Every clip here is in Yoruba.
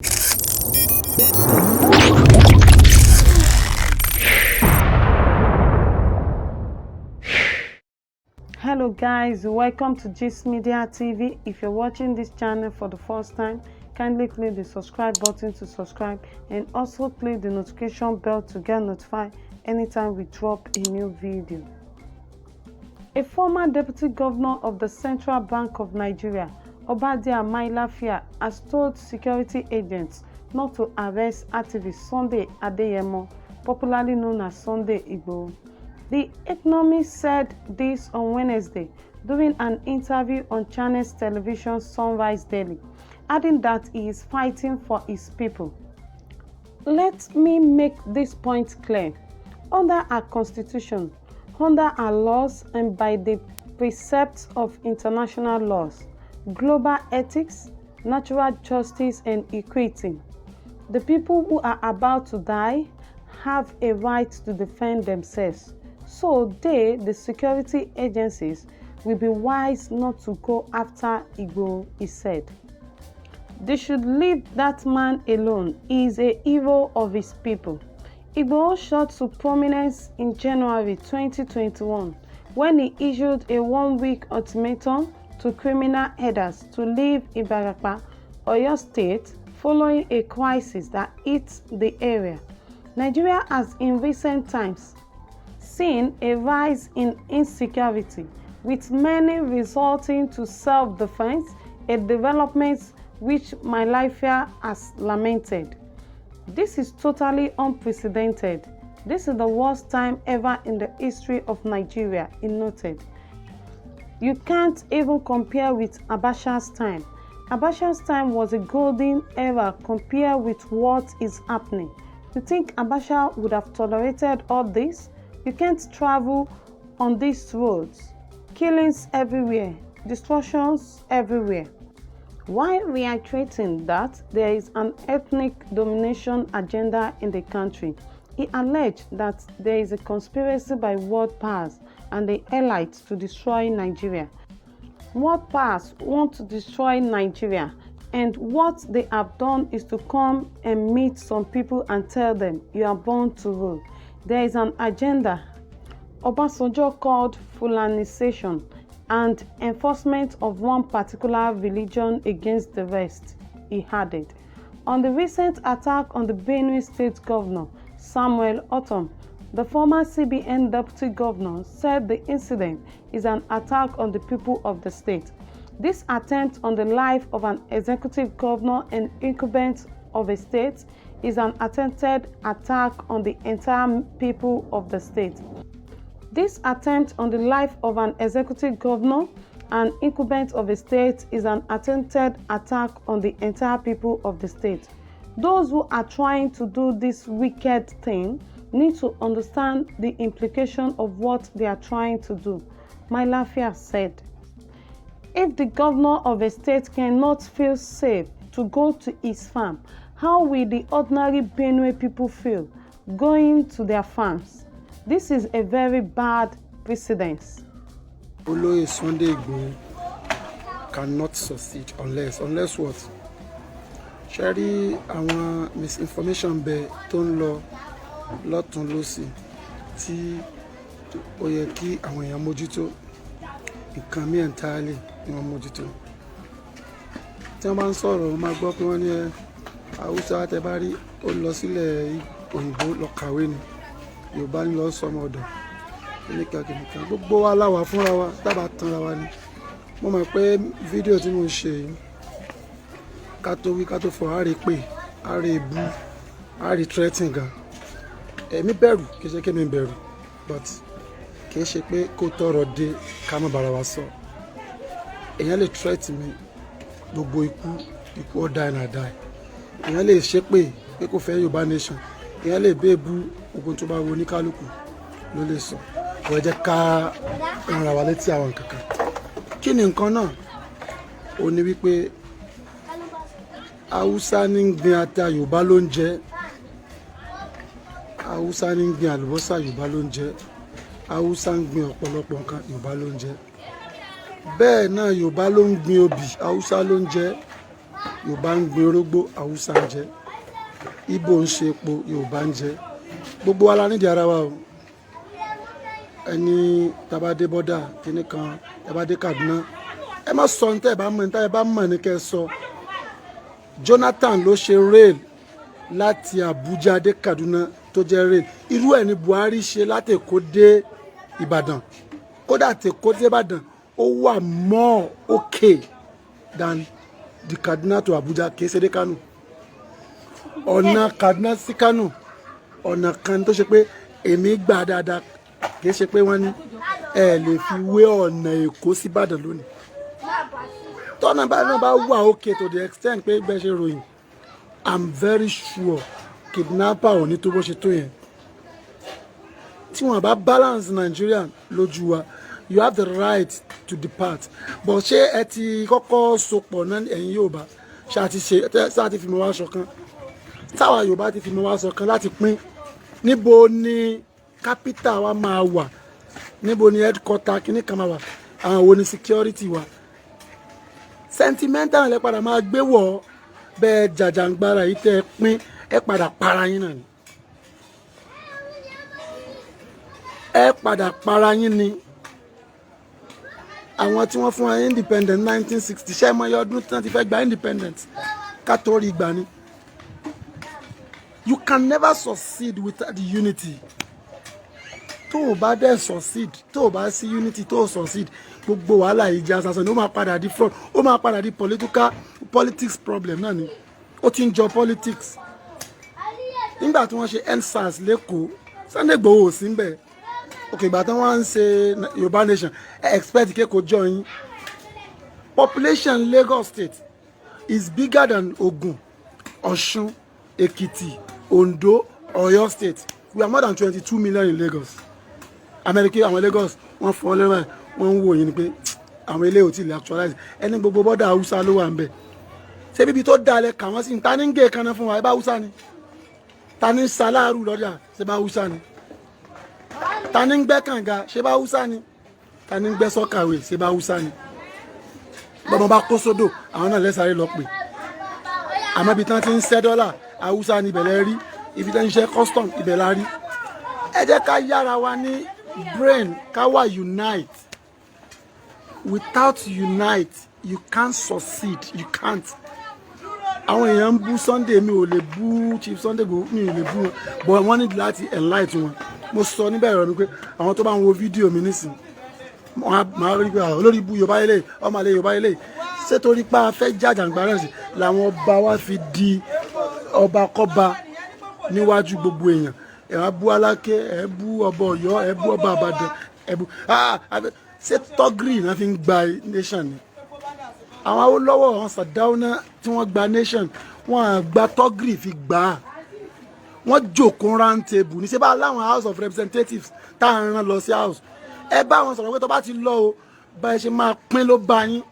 Hello guys, welcome to Gist Media TV. If you're watching this channel for the first time, kindly click the subscribe button to subscribe and also click the notification bell to get notified anytime we drop a new video. A former deputy governor of the Central Bank of Nigeria, Obadiah Mailafia, has told security agents not to arrest activist Sunday Adeyemo, popularly known as Sunday Igboho. The economist said this on Wednesday during an interview on Channels Television Sunrise Daily, adding that he is fighting for his people. Let me make this point clear. Under our constitution, under our laws, and by the precepts of international laws, global ethics, natural justice, and equity, the people who are about to die have a right to defend themselves. So they, the security agencies, will be wise not to go after Igboho, he said. They should leave that man alone. He is a hero of his people. Igboho shot to prominence in January 2021 when he issued a one-week ultimatum to criminal headers to leave Ibarapa, Oyo State, following a crisis that hit the area. Nigeria has in recent times seen a rise in insecurity, with many resorting to self-defense, a development which Mailafia has lamented. This is totally unprecedented. This is the worst time ever in the history of Nigeria, he noted. You can't even compare with Abacha's time. Abacha's time was a golden era compared with what is happening. You think Abacha would have tolerated all this? You can't travel on these roads. Killings everywhere, destructions everywhere. While reiterating that there is an ethnic domination agenda in the country, he alleged that there is a conspiracy by world powers and the elites to destroy Nigeria. World powers want to destroy Nigeria, and what they have done is to come and meet some people and tell them, you are born to rule. There is an agenda. Obasanjo called Fulanization and enforcement of one particular religion against the rest, he added. On the recent attack on the Benue State Governor, Samuel Otom, the former CBN deputy governor said the incident is an attack on the people of the state. This attempt on the life of an executive governor and incumbent of a state is an attempted attack on the entire people of the state. This attempt on the life of an executive governor and incumbent of a state is an attempted attack on the entire people of the state. Those who are trying to do this wicked thing need to understand the implication of what they are trying to do, Mailafia said. If the governor of a state cannot feel safe to go to his farm, how will the ordinary Benue people feel going to their farms? This is a very bad precedent. Olóyè Sunday Igboho cannot succeed unless what? Ṣé rí àwọn misinformation bẹ tó ń lọ lọ́tún lósì tí ó yẹ kí àwọn èèyàn mójútó nǹkan mí entirely ni wọ́n mójútó. Tí wọ́n bá ń sọ̀rọ̀ wọ́n máa gbọ́ pé wọ́n ní Haúsá tẹ bá rí ó lọ sílẹ̀ òyìnbó lọ kàwé ni, Yorùbá ń lọ sọmọ ọ̀dọ̀ kìnìkan gbogbo wa láwa fúnra wa dábàá tanra wa ni. Mo mọ̀ pé fídíò tí mo ń ṣe yìí ká tó wí ká tó fọ̀ á rí pé á rí ebú á rí threatening gan. Èmi bẹ̀rù kì í ṣe kí mi bẹ̀rù but kì í ṣe pé kó tọrọ dé ká má bára wa sọ. Èèyàn lè threat mi gbogbo ikú ó die na die. Èèyàn lè ṣépè pé kò fẹ́ Yorùbá nation. Èèyàn lè bẹ́ẹ̀bù ogun tó bá wo oníkálukú ló lè sọ. Ó jẹ́ ká ràn wá létí àwọn kankan. Kí ni nǹkan náà? Ó ní wípé Haúsá ní ń gbin ata, Yorùbá ló ń jẹ. Haúsá ní ń gbin àlùbọ́sà, Yorùbá ló ń jẹ. Haúsá ń gbin ọ̀pọ̀lọpọ̀ nǹkan, Yorùbá ló ń jẹ. Bẹ́ẹ̀ náà Yorùbá ló ń gbin obì, Haúsá ló ń jẹ. Yorùbá ń gbin orógbó, Haúsá ń jẹ. Ìgbò ń ṣe epo, Yorùbá ń jẹ. Gbogbo wa la nídìí ara wa o. Ẹni tàbá dé bọ́dà kíní kan, tàbá dé Kaduna, ẹ má sọ ní tẹ́ ẹ bá mọ̀, ní tẹ́ ẹ bá mọ̀ ní kẹ́ ẹ sọ. Jonathan ló ṣe rail láti Abuja dé Kaduna tó jẹ́ rail. Irú ẹ̀ ni Buhari ṣe láti Èkó dé Ìbàdàn. Kódà tí Èkó dé Ìbàdàn ó wà more okay than the Kaduna to Abuja, kìí ṣe dé Kano. Ọ̀nà Kaduna sí Kano ọ̀nà kan tó ṣe pé èmi gbà dáadáa, kìí ṣe pé wọ́n ní ẹ lè fi wé ọ̀nà Èkó sí Ìbàdàn lónìí. Tọ́nà náà bá wà okay to the extent pé bẹ́ẹ̀ ṣe ròyìn, I'm very sure kidnapper ò ní tó bó ṣe tó yẹn. Tí wọ́n bá balance Nigeria lójú wa, you have the right to depart. But ṣé ẹ ti kọ́kọ́ sopọ̀ náà ẹ̀yin Yorùbá ṣáà ti fi mọ́ wá ṣọ̀kan? Táwa Yorùbá ti fi mọ́ wá ṣọ̀kan láti pín. Níbo ni capital wa máa wà? Níbo ni headquarter kíní kan máa wà? Àwọn wo ni security wa? Sentimental lẹ padà máa gbé wọ̀ bẹ́ẹ̀ jàjàngbara yìí tẹ́ ẹ pín, ẹ padà para yín náà ni. Ẹ padà para yín ni. Àwọn tí wọ́n fún wa independent 1960 ṣé mọ iye ọdún tí wọ́n ti fẹ́ gba independent ká tó rí gbà ni. You can never succeed without the unity. Tó o bá dẹ̀ succeed, tó o bá sí unity, tó o succeed, gbogbo wàhálà ìjà sàṣàn ni ó máa padà di fraud, ó máa padà di politics problem náà ni. Ó ti ń jọ politics. Nígbà tí wọ́n ṣe EndSARS lẹ́kọ̀ọ́, Sunday Igboho ò sí ń bẹ̀. Okay, ìgbà tí wọ́n ń ṣe Yorùbá nation, expect kéko join. Population Lagos State is bigger than Ogun, Ọ̀ṣun, Èkìtì, Ondo, Ọ̀yọ́ State. We are more than 22 million in Lagos. America, àwọn Lagos, wọ́n fọ́ lẹ́wọ̀n, wọ́n ń wò yín ni pé àwọn ilé ò tí lè actualize. Ẹni gbogbo bọ́dà Haúsá ló wà ń bẹ̀. Ṣé bíbi tó dalẹ̀ kà wọ́n sí ta ní ń gé kaná fún wa, ẹ bá Haúsá ni. Ta ní sàláàrù lọ́jà, ṣe bá Haúsá ni. Ta ní ń gbẹ́ kànga, ṣe bá Haúsá ni. Ta ní ń gbẹ́ sọ́kàwé, ṣe bá Haúsá ni. Bọ́mọ bá kó sódò, àwọn náà lẹ́sàárẹ̀ lọ pè. Àmọ́ ibi tí wọ́n ti ń ṣẹ́ dọ́là, Haúsá ni ibẹ̀ rí. Ibi tí wọ́n ń ṣe custom, ibẹ̀ la rí. Ẹ jẹ́ ká yára wa ní brain, ká wà unite. Without unite, you can't succeed. You can't. Àwọn èèyàn ń bú Sunday, mi ò lè bú Chief Sunday Igboho, mi ò lè bú wọn, but wọ́n ní láti enlighten wọn. Mo sọ níbẹ̀ rẹ̀ mi pé àwọn tó bá ń wo fídíò mi nísìn, máa rí pé olórí bú Yorùbá ilé, ọmọ àlè Yorùbá ilé. Ṣé torí pé a fẹ́ jàjàngbara sí làwọn ọba wa fi di ọba kọ́ba níwájú gbogbo èèyàn? Ẹ wá bú Aláké, ẹ bú ọba Ọ̀yọ́, ẹ bú ọba Ìbàdàn, ẹ bú ṣé tọ́gìrì náà fi ń gba nation ni? Àwọn Awólọ́wọ̀, àwọn Sàdáúnà tí wọ́n gba nation, wọ́n á gba tọ́gìrì fi gbà á. Wọ́n jókòó round table ní ṣe bá láwọn House of Representatives tá à ń rán lọ sí house. Ẹ bá wọn sọ̀rọ̀ pé tó bá ti lọ o, bá ẹ ṣe máa pín ló bá yín.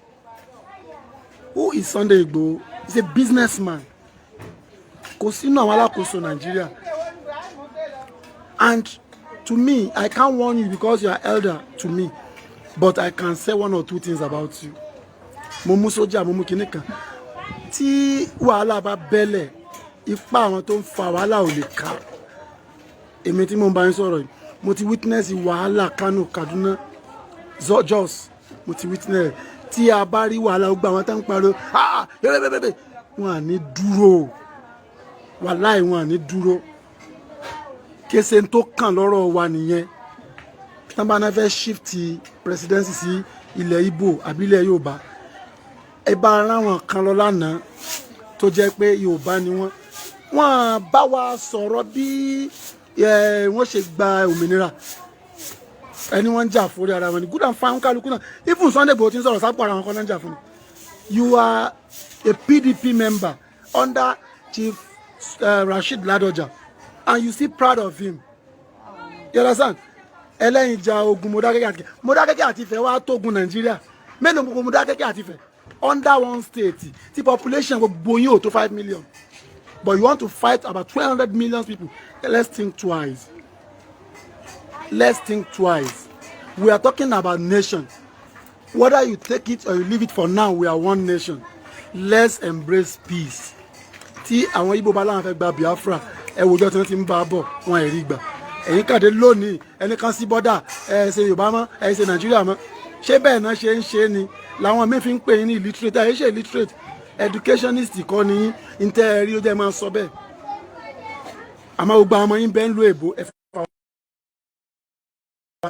Who is Sunday Igboho? He's a businessman. Kò sínú àwọn alákòóso Nàìjíríà. And to me, I can't warn you because you are elder to me, but I can say one or two things about you. Mo mú sójà, mo mú kinní kan. Tí wàhálà bá bẹ́lẹ̀, ipá àwọn tó ń fa wàhálà ò lè ká. Èmi tí mo ń bá yín sọ̀rọ̀ yìí, mo ti witness wàhálà Kano, Kaduna, Jos, mo ti witness. Tí a bá rí wàhálà ó gba àwọn tá ń pariwo, wọn à ní dúró. Wàláì wọn à ní dúró. Kése tó kàn lọ́rọ̀ wa nìyẹn. Tí wọ́n bá náà fẹ́ shift presidency sí ilẹ̀ Igbo àbí ilẹ̀ Yorùbá, ẹ bá ara wọn kan lọ lánàá tó jẹ́ pé Yorùbá ni wọ́n. Wọ́n bá wa sọ̀rọ̀ bí wọ́n ṣe gba òmìnira. Ẹni wọ́n ń jà fún ara wọn ni. Good and fine kálukú náà. Even Sunday Igboho ti ń sọ̀rọ̀ sápò ara wọn kan náà ń jà fún ni. You are a PDP member under Chief Rashid Ladoja, and you still proud of him. You understand? Ẹlẹ́yin jà ogun Mọdákẹ́kẹ́ àti Ifẹ̀ wá tógun Nàìjíríà. Mélòó gbogbo Mọdákẹ́kẹ́ àti Ifẹ̀ under one state, the population gbogbo yín ò tó 5 million. But you want to fight about 200 million people. Let's think twice. Let's think twice. We are talking about nation. Whether you take it or you leave it, for now, we are one nation. let's embrace peace. Tí àwọn Igbo bá láwọn fẹ́ gba Biafra ẹ wòjọ́ tí wọ́n ti ń bá bọ̀ wọn ẹ̀rí gbà ẹ̀yin kàdé lónìí ẹni kan sí bọ́dà ẹ ṣe Yorùbá mọ́ ẹ ṣe Nàìjíríà mọ́ ṣé bẹ́ẹ̀ náà ṣe ń ṣe ni làwọn míín fi ń pè yín ní illiterate ẹ ṣe illiterate educationist kọ́ ni yín ntẹ́ ẹ rí ó jẹ́ máa sọ bẹ́ẹ̀ àmọ́ gbogbo àwọn ọmọ yín bẹ́ẹ̀ ń lo èbó ẹ fẹ́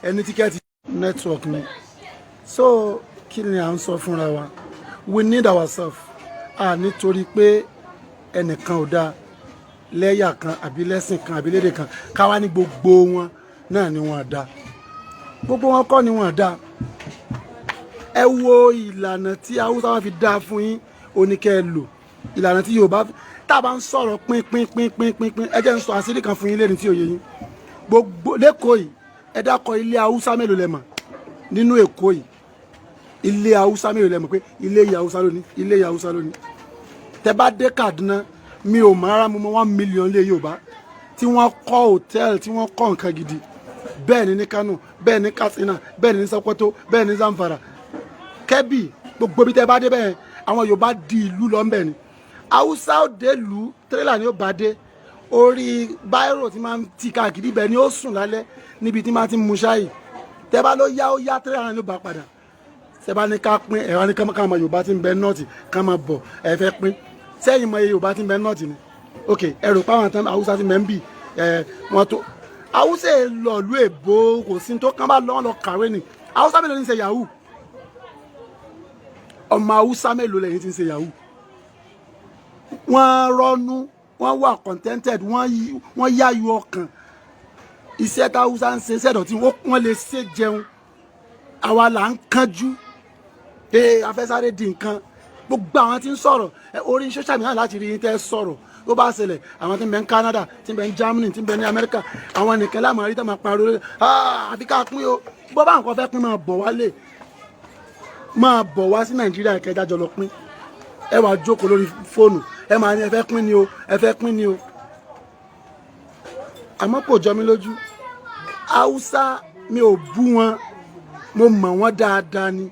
ẹni tíkẹ́ẹ̀tì network ni so kí ni à ń sọ fúnra wa we need ourselves nítorí pé ẹnìkan ò dáa lẹ́yà kan àbí lẹ́sìn kan àbí lédè kan káwá ní gbogbo wọn náà ni wọ́n dá gbogbo wọn kọ́ ni wọ́n dá ẹ wo ìlànà tí Haúsá wọn fi dá fún yín oníkẹ́ lò ìlànà tí Yorùbá tá a bá ń sọ̀rọ̀ pín ẹ jẹ́ ń sọ àṣírí kan fún yín lẹ́ni tí òye yín gbogbo lẹ́kọ̀ọ́ yìí ẹ dákọ̀ ilé Haúsá mélòó lẹ mọ̀ nínú Èkó yìí ilé Haúsá mélòó lẹ mọ̀ pé ilé ìyá Haúsá lónìí ilé ìyá Haúsá lónìí tẹ bá dé Kaduna mi ò mọ ara mo mọ 1 million lé Yorùbá tí wọ́n kọ́ hòtẹ́ẹ̀lì tí wọ́n kọ́ nǹkan gidi bẹ́ẹ̀ ni ní Kano bẹ́ẹ̀ ni Katsina bẹ́ẹ̀ ni ní Sokoto bẹ́ẹ̀ ni Zamfara Kebbi gbogbo bí tẹ bá dé bẹ́ẹ̀ àwọn Yorùbá di ìlú lọ ńbẹ̀ ni Haúsá òde ìlú tírélà ni ó bá dé orí báírò tí máa ń ti káàkiri bẹ́ẹ̀ ni ó sùn lálẹ́ níbi tí máa ti mu ṣáì tẹ bá ló yá ó yá tírélà ni ó bá padà tẹ bá ní ká pín ẹ̀rọ ní ká máa Yorùbá tí ń bẹ nọ́ọ̀tì ká máa bọ̀ ẹ fẹ́ pín sẹ́yìn mọ Yorùbá tí ń bẹ nọ́ọ̀tì ni ok ẹrù páwọn tán Haúsá tí ń bẹ ń bì wọn tó Haúsá lọ̀lú èbó kò sí tó kán bá lọ́wọ́ lọ kàwé ni Haúsá mélòó ní ṣe yahoo ọmọ Haúsá mélòó lẹ́yìn tí ń ṣe yahoo wọ́n rọ́nú wọ́n wà contented wọ́n yáyọ ọkàn iṣẹ́ tá Haúsá ń ṣe sẹ́dọ̀ tí wọ́n lè ṣe jẹun àwa là ń kánjú afẹ́sáré di nǹkan gbogbo àwọn tí ń sọ̀rọ̀ orí social media láti rí tẹ́ sọ̀rọ̀ ló bá ṣẹlẹ̀ àwọn tí ń bẹ ní Canada tí ń bẹ ní Germany tí ń bẹ ní America àwọn nìkan láàmú àríta máa pariwo àfi ká pín o bó bá nǹkan fẹ́ pín máa bọ̀ wálé máa bọ̀ wá sí Nàìjíríà kẹjá jọ lọ pín ẹ wàá jókòó lórí fóònù ẹ máa ní ẹ fẹ́ pín ni o ẹ fẹ́ pín ni o àmọ́ kò jọ mí lójú Haúsá mi ò bú wọn mo mọ̀ wọ́n dáadáa ni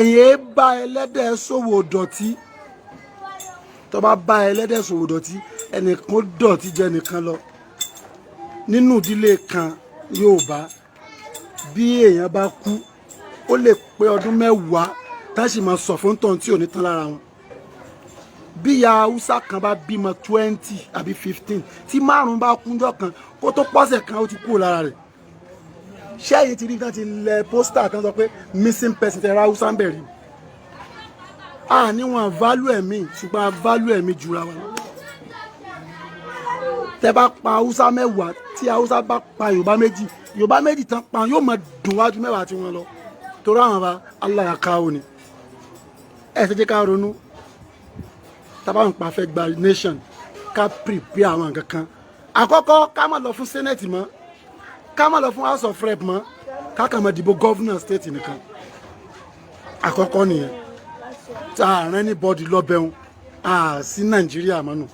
ẹ̀yin bá ẹlẹ́dẹ̀ ṣòwò dọ̀tí tó bá bá ẹlẹ́dẹ̀ ṣòwò dọ̀tí ẹnìkan dọ̀tí jẹ́ nìkan lọ nínú ìdílé kan Yorùbá bí èèyàn bá kú ó lè pé ọdún 10 tá sì máa sọ fún tọ̀hún tí ò ní tán lára wọn bí ìyá Haúsá kan bá bímọ 20 àbí 15 tí 5 bá kúnjọ́ kan kó tó pọ́sẹ̀ kan ó ti kúrò lára rẹ̀ ṣẹ́yìn ti rí tán ti lẹ pósítà kan sọ pé missing person tẹ̀ra Haúsá ń bẹ̀rẹ̀ níwọ̀n value ẹ̀mí ṣùgbọ́n value ẹ̀mí jura wa tẹ bá pa Haúsá 10 tí Haúsá bá pa Yorùbá méjì tán pa yóò mọ dùn wájú 10 tí wọ́n lọ torí àwọn bá aláyàká ò ní ẹ ṣe jẹ́ ká ronú tábà ń pa fẹ́ gba nation ká prepare àwọn nǹkan kan àkọ́kọ́ ká má lọ fún senate mọ́ ká má lọ fún house of rep mọ́ ká kà má dìbò governor state nìkan àkọ́kọ́ nìyẹn tá a rán ní bọ́ọ̀dì lọ́bẹ̀ún sí Nàìjíríà mọ́nù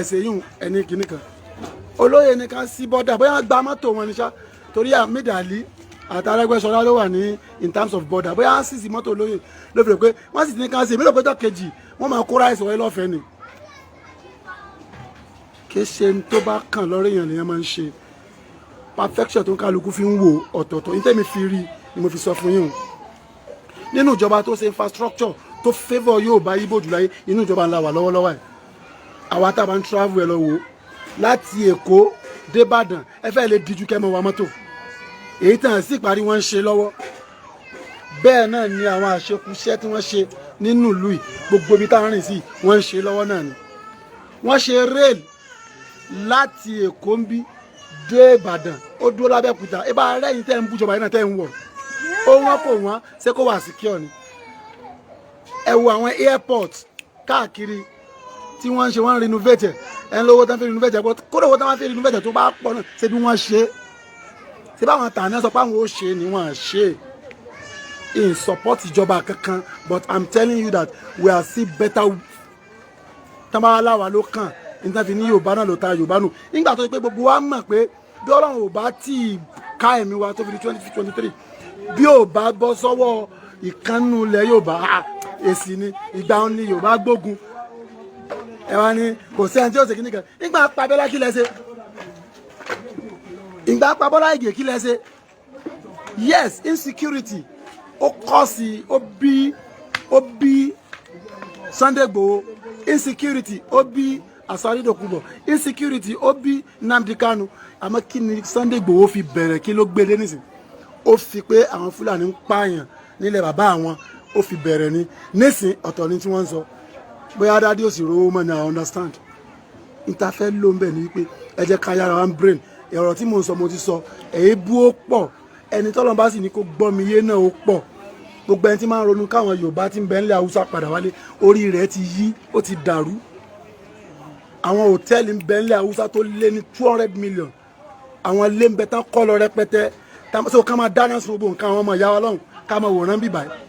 ṣe yún ẹni kìíní kan olóyè nìkan sí bọ́dà bóyá gba mọ́tò wọn ní sá torí Ahmed Ali àti Arẹ́gbẹ́ṣọlá ló wà ní in terms of border bóyá sì sí mọ́tò olóyè ló fi rò pé wọ́n sì ti ní ká ṣe mílò péjọ kejì wọ́n máa kó ráìsì wọlé lọ́fẹ̀ẹ́ ni kí ṣe tó bá kàn lọ́rọ̀ èèyàn nìyẹn máa ń ṣe perfection tó ń kálukú fi ń wò ọ̀tọ̀ọ̀tọ̀ ní tẹ́mi fi rí ni mo fi sọ fún yín nínú ìjọba tó ṣe infrastructure tó favour Yorùbá Ìgbò jùláyé inú ìjọba ńlá wà lọ́wọ́lọ́wọ́ ẹ̀ àwa tá a bá ń travel ẹ lọ wò láti Èkó dé Ìbàdàn ẹ fẹ́ lè díjú kẹ́ mọ́ wa mọ́tò èyí tàn sí ìparí wọn ń ṣe lọ́wọ́ bẹ́ẹ̀ náà ni àwọn àṣekúṣẹ́ tí wọ́n ṣe nínú ìlú yìí gbogbo ibi táwọn rìn sí wọ́n ń ṣe lọ́wọ́ náà ni wọ́n ṣe rail láti Èkó ń bí dé Ìbàdàn ó dúró lábẹ́òkúta ẹ bá rẹ́yìn tẹ́ ń bújọba yìí náà tẹ́ ń wọ̀ ó wọ́n kò wọ́n ṣé kó wà secure ni ẹ wo àwọn airport káàkiri tí wọ́n ń ṣe wọ́n renovate ẹ̀ ń lówó tán fi renovate kódà owó tán fi renovate tó bá pọ̀ náà ṣe bí wọ́n ṣe ṣe báwọn tàná sọ pé àwọn ó ṣe ni wọ́n ṣe in support ìjọba kankan but I'm telling you that we are still better tamalawa ló kàn nígbà tí ní Yorùbá náà ló ta Yorùbá nù nígbà tó ṣe pé gbogbo wa mọ̀ pé bí Ọlọ́run ò bá tí ì ká ẹ̀mí wa tó fi di 2023 bí ò bá bọ́ sọ́wọ́ ìkànnù ilẹ̀ Yorùbá èsì ni ìgbà òun ni Yorùbá gbógun ẹ wá ní kò sẹ́ni tí ó ṣe kíní kan nígbà pa Abẹ́lá kí lẹ ṣe ìgbà pa Bọ́lá Ìgè kí lẹ ṣe yes insecurity ó kọ́ sí ó bí Sunday Igboho insecurity ó bí Asari Dokubo insecurity ó bí Nnamdi Kanu àmọ́ kí ni Sunday Igboho fi bẹ̀rẹ̀ kí ló gbé dé nísìn ó fi pé àwọn Fúlàní ń pààyàn nílẹ̀ bàbá àwọn ó fi bẹ̀rẹ̀ ni nísìn ọ̀tọ̀ ni tí wọ́n ń sọ bóyá dádì ò sì rówó mọ́ ni I understand ìtafẹ́ ló ń bẹ̀ ní wípé ẹ jẹ́ ká yára one brain ọ̀rọ̀ tí mo ń sọ mo ti sọ èébú ó pọ̀ ẹni tọ́lọ́run bá sì ní kó gbọ́ mi yé náà ó pọ̀ gbogbo ẹni tí máa ń ronú káwọn Yorùbá tí ń bẹ nílẹ̀ Haúsá padà wálé orí rẹ̀ ti yí ó ti dàrú àwọn hòtẹ́ẹ̀lì ń bẹ nílẹ̀ Haúsá tó lé ní 200 million àwọn ilé ń bẹ tán kọ́ lọ rẹpẹtẹ so ká máa dáná sun gbogbo nǹkan àwọn ọmọ ìyá wa lọ́hùn ká máa wòran bíbáyìí